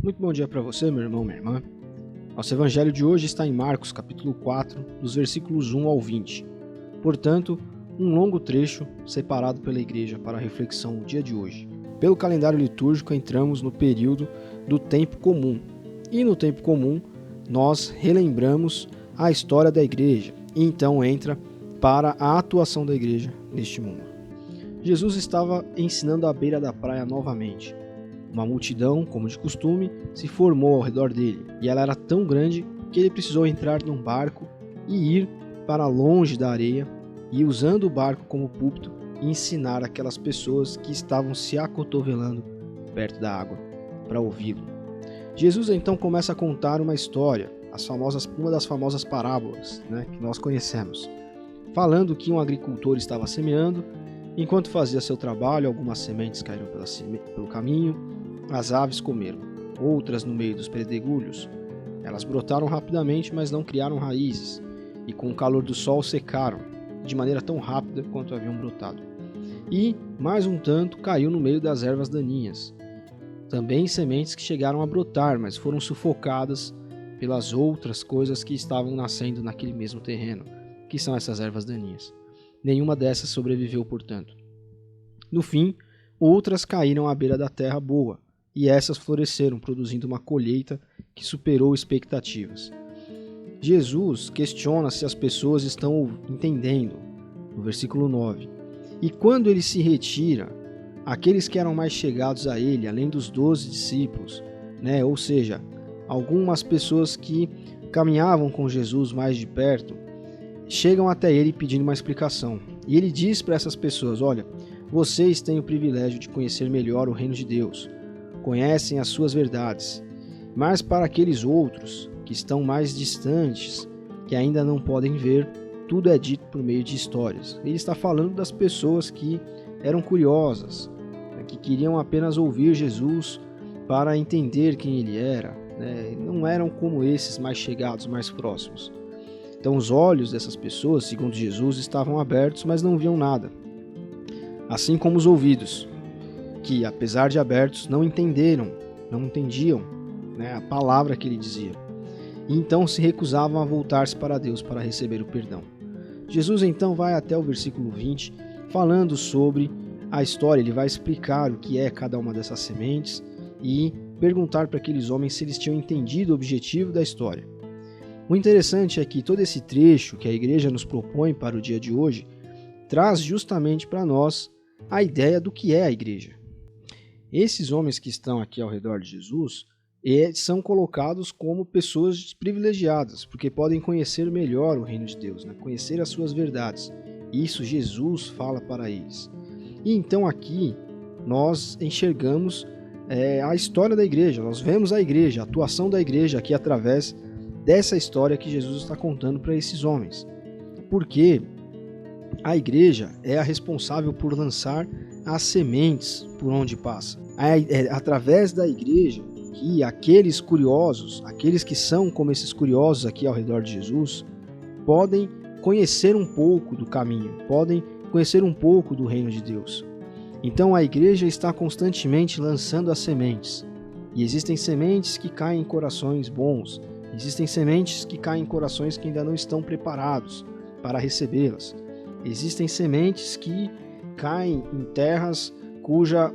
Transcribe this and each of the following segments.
Muito bom dia para você, meu irmão, minha irmã. Nosso evangelho de hoje está em Marcos, capítulo 4, dos versículos 1 ao 20. Portanto, um longo trecho separado pela igreja para a reflexão no dia de hoje. Pelo calendário litúrgico, entramos no período do tempo comum. E no tempo comum, nós relembramos a história da igreja e então entra para a atuação da igreja neste mundo. Jesus estava ensinando à beira da praia novamente. Uma multidão, como de costume, se formou ao redor dele, e ela era tão grande que ele precisou entrar num barco e ir para longe da areia, e usando o barco como púlpito, ensinar aquelas pessoas que estavam se acotovelando perto da água, para ouvi-lo. Jesus então começa a contar uma história, uma das famosas parábolas, que nós conhecemos, falando que um agricultor estava semeando. Enquanto fazia seu trabalho, algumas sementes caíram pelo caminho, as aves comeram. Outras no meio dos pedregulhos. Elas brotaram rapidamente, mas não criaram raízes, e com o calor do sol secaram, de maneira tão rápida quanto haviam brotado. E, mais um tanto, caiu no meio das ervas daninhas. Também sementes que chegaram a brotar, mas foram sufocadas pelas outras coisas que estavam nascendo naquele mesmo terreno, que são essas ervas daninhas. Nenhuma dessas sobreviveu, portanto. No fim, outras caíram à beira da terra boa, e essas floresceram, produzindo uma colheita que superou expectativas. Jesus questiona se as pessoas estão entendendo, no versículo 9. E quando ele se retira, aqueles que eram mais chegados a ele, além dos 12 discípulos, ou seja, algumas pessoas que caminhavam com Jesus mais de perto, chegam até ele pedindo uma explicação. E ele diz para essas pessoas: olha, vocês têm o privilégio de conhecer melhor o reino de Deus, conhecem as suas verdades, mas para aqueles outros que estão mais distantes, que ainda não podem ver, tudo é dito por meio de histórias. Ele está falando das pessoas que eram curiosas, que queriam apenas ouvir Jesus para entender quem ele era, não eram como esses mais chegados, mais próximos. Então os olhos dessas pessoas, segundo Jesus, estavam abertos, mas não viam nada. Assim como os ouvidos, que apesar de abertos, não entendiam a palavra que ele dizia. E então se recusavam a voltar-se para Deus para receber o perdão. Jesus então vai até o versículo 20, falando sobre a história. Ele vai explicar o que é cada uma dessas sementes e perguntar para aqueles homens se eles tinham entendido o objetivo da história. O interessante é que todo esse trecho que a igreja nos propõe para o dia de hoje traz justamente para nós a ideia do que é a igreja. Esses homens que estão aqui ao redor de Jesus são colocados como pessoas privilegiadas, porque podem conhecer melhor o reino de Deus, conhecer as suas verdades. Isso Jesus fala para eles. E então aqui nós enxergamos a história da igreja, nós vemos a igreja, a atuação da igreja aqui através dessa história que Jesus está contando para esses homens. Porque a igreja é a responsável por lançar as sementes por onde passa. É através da igreja que aqueles curiosos, aqueles que são como esses curiosos aqui ao redor de Jesus, podem conhecer um pouco do caminho, podem conhecer um pouco do reino de Deus. Então a igreja está constantemente lançando as sementes. E existem sementes que caem em corações bons, existem sementes que caem em corações que ainda não estão preparados para recebê-las. Existem sementes que caem em terras cuja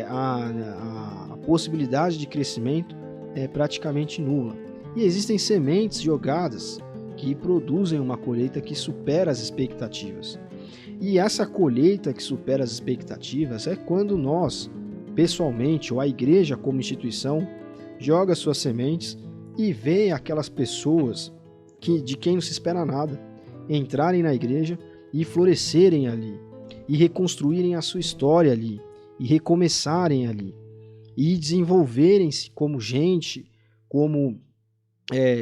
a possibilidade de crescimento é praticamente nula. E existem sementes jogadas que produzem uma colheita que supera as expectativas. E essa colheita que supera as expectativas é quando nós, pessoalmente, ou a igreja como instituição, joga suas sementes e vê aquelas pessoas de quem não se espera nada entrarem na igreja e florescerem ali, e reconstruírem a sua história ali, e recomeçarem ali, e desenvolverem-se como gente, como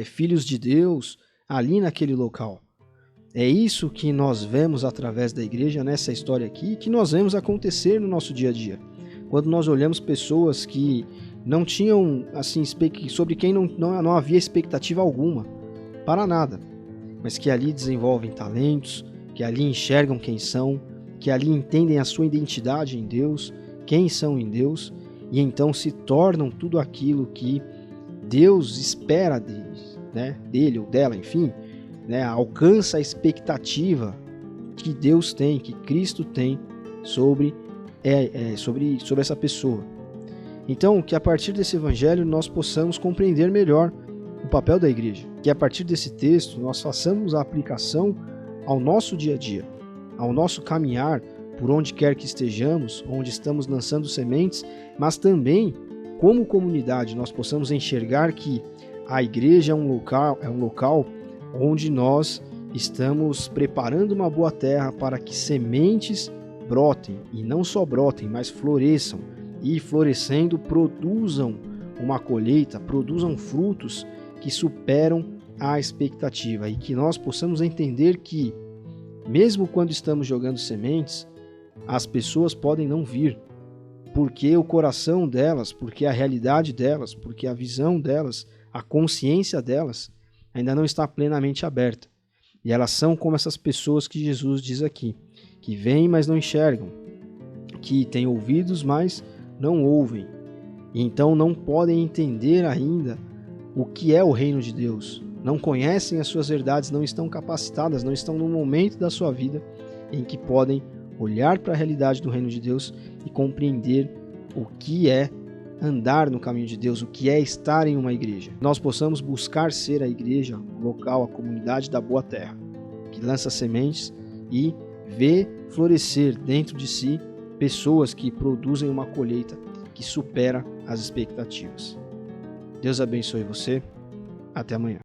filhos de Deus ali naquele local. É isso que nós vemos através da igreja nessa história aqui, que nós vemos acontecer no nosso dia a dia. Quando nós olhamos pessoas que não tinham, sobre quem não havia expectativa alguma, para nada, mas que ali desenvolvem talentos, que ali enxergam quem são, que ali entendem a sua identidade em Deus, quem são em Deus, e então se tornam tudo aquilo que Deus espera deles, né? Dele ou dela, enfim, né? Alcança a expectativa que Deus tem, que Cristo tem sobre essa pessoa. Então, que a partir desse evangelho nós possamos compreender melhor o papel da igreja, que a partir desse texto nós façamos a aplicação ao nosso dia a dia, ao nosso caminhar por onde quer que estejamos, onde estamos lançando sementes, mas também como comunidade nós possamos enxergar que a igreja é um local onde nós estamos preparando uma boa terra para que sementes brotem, e não só brotem, mas floresçam, e florescendo produzam uma colheita, produzam frutos que superam a expectativa, e que nós possamos entender que, mesmo quando estamos jogando sementes, as pessoas podem não vir, porque o coração delas, porque a realidade delas, porque a visão delas, a consciência delas ainda não está plenamente aberta. E elas são como essas pessoas que Jesus diz aqui, que veem, mas não enxergam, que têm ouvidos, mas não ouvem, e então não podem entender ainda o que é o reino de Deus, não conhecem as suas verdades, não estão capacitadas, não estão no momento da sua vida em que podem olhar para a realidade do reino de Deus e compreender o que é andar no caminho de Deus, o que é estar em uma igreja. Nós possamos buscar ser a igreja, o local, a comunidade da boa terra, que lança sementes e vê florescer dentro de si pessoas que produzem uma colheita que supera as expectativas. Deus abençoe você. Até amanhã.